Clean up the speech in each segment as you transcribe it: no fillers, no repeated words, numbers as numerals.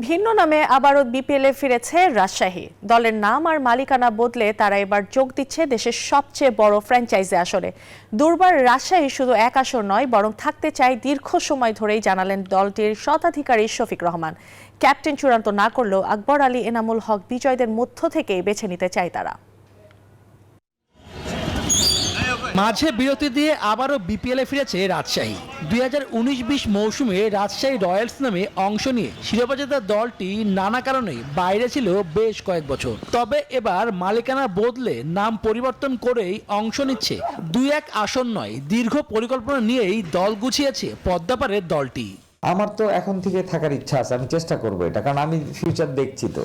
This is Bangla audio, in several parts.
ভিন্ন নামে আবারও বিপিএলে ফিরেছে রাজশাহী। দলের নাম আর মালিকানা বদলে তারা এবার যোগ দিচ্ছে দেশের সবচেয়ে বড় ফ্র্যাঞ্চাইজি আসরে। দুর্বার রাজশাহী শুধু এক আসর নয়, বরং থাকতে চায় দীর্ঘ সময় ধরেই জানালেন দলটির স্বত্বাধিকারী শফিক রহমান। ক্যাপ্টেন চূড়ান্ত না করলেও আকবর আলী, এনামুল হক বিজয়দের মধ্য থেকেই বেছে নিতে চায় তারা। মাঝে বিরতি দিয়ে আবারও বিপিএলে ফিরেছে রাজশাহী। 2019-20 মৌসুমে রাজশাহী রয়্যালস নামে অংশ নিয়ে শিরোপা জেতা দলটি নানা কারণে বাইরে ছিল বেশ কয়েক বছর। তবে এবার মালিকানা বদলে নাম পরিবর্তন করেই অংশ নিচ্ছে 2-1 আসন নয়, দীর্ঘ পরিকল্পনা নিয়েই দল গুছিয়েছে পদ্মাপাড়ের দলটি। আমার তো এখন থেকে থাকার ইচ্ছা আছে, আমি চেষ্টা করবো এটা, কারণ আমি ফিউচার দেখছি তো।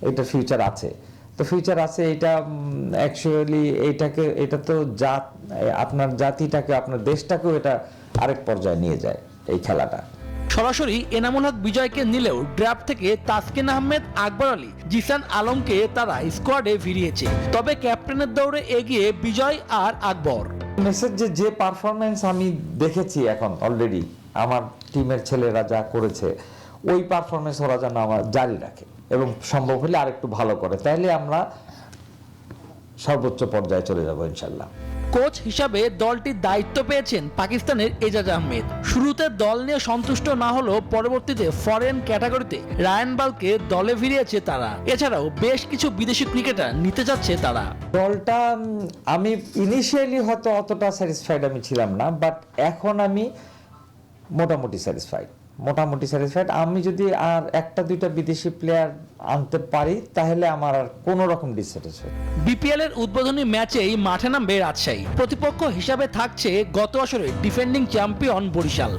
এটা ফিউচার আছে, তো ফিউচার আছে এটা অ্যাকচুয়ালি এটা তো আপনার জাতিটাকে, আপনার দেশটাকেও এটা আরেক পর্যায়ে নিয়ে যায় এই খেলাটা। সরাসরি এনামুল হক বিজয়কে নিলেও ড্রাফট থেকে তাসকিন আহমেদ, আকবর আলী, জিসান আলমকে তারা স্কোয়াডে ফিরিয়েছে। তবে ক্যাপ্টেনের দৌড়ে এগিয়ে বিজয় আর আকবর। মেসেজ যে পারফরমেন্স আমি দেখেছি এখন অলরেডি, আমার টিমের ছেলেরা যা করেছে ওই পারফরমেন্স ওরা যেন আমার জারি রাখে এবং সম্ভব হলে আরেকটু ভালো করে, তাহলে আমরা সর্বোচ্চ পর্যায়ে চলে যাব ইনশাল্লাহ। কোচ হিসাবে দলটির দায়িত্ব পেয়েছেন পাকিস্তানের এজাজ আহমেদ। শুরুতে দল নিয়ে সন্তুষ্ট না হলেও পরবর্তীতে ফরেন ক্যাটাগরিতে রায়ান বালকে দলে ফিরিয়েছে তারা। এছাড়াও বেশ কিছু বিদেশি ক্রিকেটার নিতে যাচ্ছে তারা। দলটা আমি ইনিশিয়ালি হয়তো অতটা স্যাটিসফাইড আমি ছিলাম না, বাট এখন আমি মোটামুটি স্যাটিসফাইড। আমি যদি আর একটা দুইটা বিদেশি প্লেয়ার আনতে পারি তাহলে আমার আর কোনো রকম ডিসস্যাটিসফাইড। বিপিএল এর উদ্বোধনী ম্যাচেই মাঠে নামবে রাজশাহী। প্রতিপক্ষ হিসাবে থাকছে গত আসরে defending champion Barishal.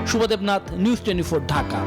Shubhodeb Nath, news 24, Dhaka.